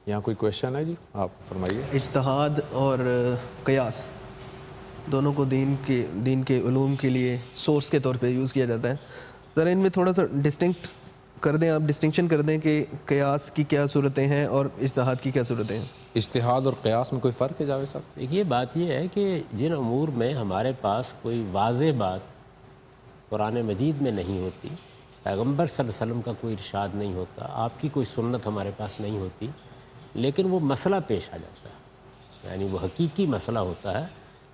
یہاں کوئی کویشچن ہے جی؟ آپ فرمائیے. اجتہاد اور قیاس دونوں کو دین کے علوم کے لیے سورس کے طور پہ یوز کیا جاتا ہے. ذرا ان میں تھوڑا سا ڈسٹنکشن کر دیں کہ قیاس کی کیا صورتیں ہیں اور اجتہاد کی کیا صورتیں ہیں. اجتہاد اور قیاس میں کوئی فرق ہے جاوید صاحب؟ دیکھیے بات یہ ہے کہ جن امور میں ہمارے پاس کوئی واضح بات قرآن مجید میں نہیں ہوتی، پیغمبر صلی اللہ علیہ وسلم کا کوئی ارشاد نہیں ہوتا، آپ کی کوئی سنت ہمارے پاس نہیں ہوتی، لیکن وہ مسئلہ پیش آ جاتا ہے، یعنی وہ حقیقی مسئلہ ہوتا ہے،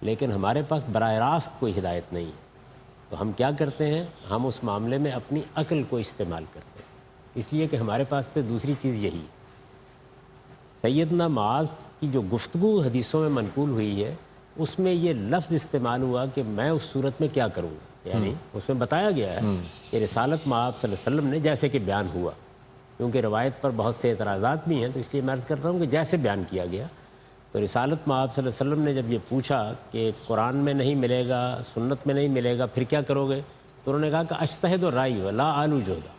لیکن ہمارے پاس براہ راست کوئی ہدایت نہیں ہے، تو ہم کیا کرتے ہیں؟ ہم اس معاملے میں اپنی عقل کو استعمال کرتے ہیں، اس لیے کہ ہمارے پاس پہ دوسری چیز یہی ہے. سیدنا معاذ کی جو گفتگو حدیثوں میں منقول ہوئی ہے، اس میں یہ لفظ استعمال ہوا کہ میں اس صورت میں کیا کروں گا، یعنی اس میں بتایا گیا ہے کہ رسالت مآب صلی اللہ علیہ وسلم نے جیسے کہ بیان ہوا، کیونکہ روایت پر بہت سے اعتراضات بھی ہیں، تو اس لیے میں عرض کرتا ہوں کہ جیسے بیان کیا گیا، تو رسالت مآب صلی اللہ علیہ وسلم نے جب یہ پوچھا کہ قرآن میں نہیں ملے گا، سنت میں نہیں ملے گا، پھر کیا کرو گے؟ تو انہوں نے کہا کہ اجتہد و رائی ولا آلو جودا،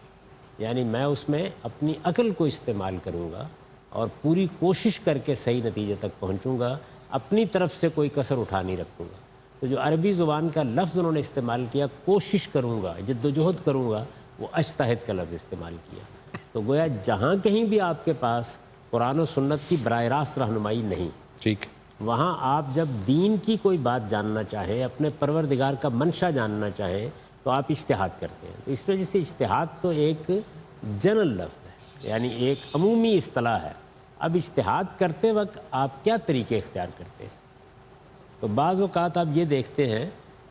یعنی میں اس میں اپنی عقل کو استعمال کروں گا اور پوری کوشش کر کے صحیح نتیجے تک پہنچوں گا، اپنی طرف سے کوئی کسر اٹھا نہیں رکھوں گا. تو جو عربی زبان کا لفظ انہوں نے استعمال کیا، کوشش کروں گا، جد و جہد کروں گا، وہ اجتہد کا لفظ استعمال کیا. تو گویا جہاں کہیں بھی آپ کے پاس قرآن و سنت کی براہ راست رہنمائی نہیں، ٹھیک، وہاں آپ جب دین کی کوئی بات جاننا چاہیں، اپنے پروردگار کا منشا جاننا چاہیں، تو آپ اجتہاد کرتے ہیں. تو اس وجہ سے اجتہاد تو ایک جنرل لفظ ہے، یعنی ایک عمومی اصطلاح ہے. اب اجتہاد کرتے وقت آپ کیا طریقے اختیار کرتے ہیں؟ تو بعض اوقات آپ یہ دیکھتے ہیں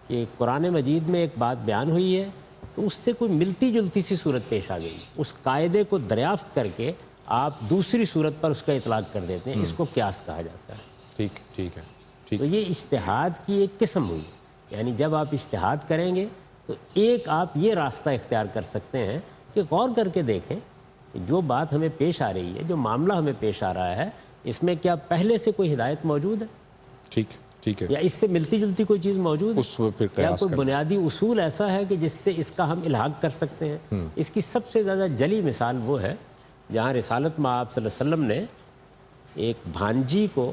کہ قرآن مجید میں ایک بات بیان ہوئی ہے، تو اس سے کوئی ملتی جلتی سی صورت پیش آ گئی، اس قاعدے کو دریافت کر کے آپ دوسری صورت پر اس کا اطلاق کر دیتے ہیں، اس کو قیاس کہا جاتا ہے. ٹھیک ہے. تو یہ اجتہاد کی ایک قسم ہوئی، یعنی جب آپ اجتہاد کریں گے تو ایک آپ یہ راستہ اختیار کر سکتے ہیں کہ غور کر کے دیکھیں کہ جو بات ہمیں پیش آ رہی ہے، جو معاملہ ہمیں پیش آ رہا ہے، اس میں کیا پہلے سے کوئی ہدایت موجود ہے، ٹھیک ہے، یا اس سے ملتی جلتی کوئی چیز موجود ہے، اس پہ یا قیاس کوئی کریں. بنیادی اصول ایسا ہے کہ جس سے اس کا ہم الحاق کر سکتے ہیں. اس کی سب سے زیادہ جلی مثال وہ ہے جہاں رسالت مآب صلی اللہ علیہ وسلم نے ایک بھانجی کو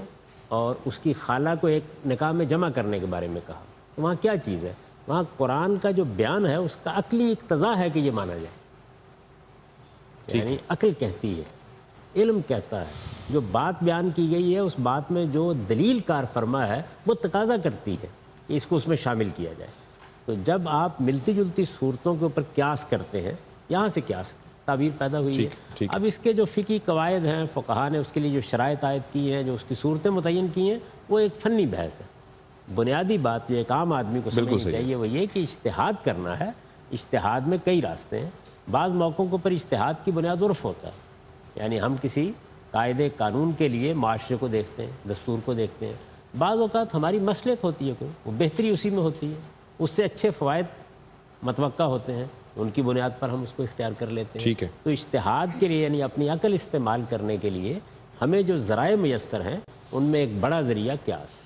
اور اس کی خالہ کو ایک نکاح میں جمع کرنے کے بارے میں کہا. تو وہاں کیا چیز ہے؟ وہاں قرآن کا جو بیان ہے اس کا عقلی اقتضا ہے کہ یہ مانا جائے، یعنی عقل کہتی ہے، علم کہتا ہے، جو بات بیان کی گئی ہے اس بات میں جو دلیل کار فرما ہے وہ تقاضا کرتی ہے کہ اس کو اس میں شامل کیا جائے. تو جب آپ ملتی جلتی صورتوں کے اوپر قیاس کرتے ہیں، یہاں سے قیاس تعبیر پیدا ہوئی ہے. اب اس کے جو فقہی قواعد ہیں، فقہا نے اس کے لیے جو شرائط عائد کی ہیں، جو اس کی صورتیں متعین کی ہیں، وہ ایک فنی بحث ہے. بنیادی بات جو ایک عام آدمی کو سمجھنی چاہیے وہ یہ کہ اجتہاد کرنا ہے. اجتہاد میں کئی راستے ہیں. بعض موقعوں کے اوپر اجتہاد کی بنیاد عرف ہوتا ہے، یعنی ہم کسی قاعدے قانون کے لیے معاشرے کو دیکھتے ہیں، دستور کو دیکھتے ہیں. بعض اوقات ہماری مصلحت ہوتی ہے، کوئی وہ بہتری اسی میں ہوتی ہے، اس سے اچھے فوائد متوقع ہوتے ہیں، ان کی بنیاد پر ہم اس کو اختیار کر لیتے ہیں. تو اجتہاد کے لیے یعنی اپنی عقل استعمال کرنے کے لیے ہمیں جو ذرائع میسر ہیں ان میں ایک بڑا ذریعہ قیاس ہے.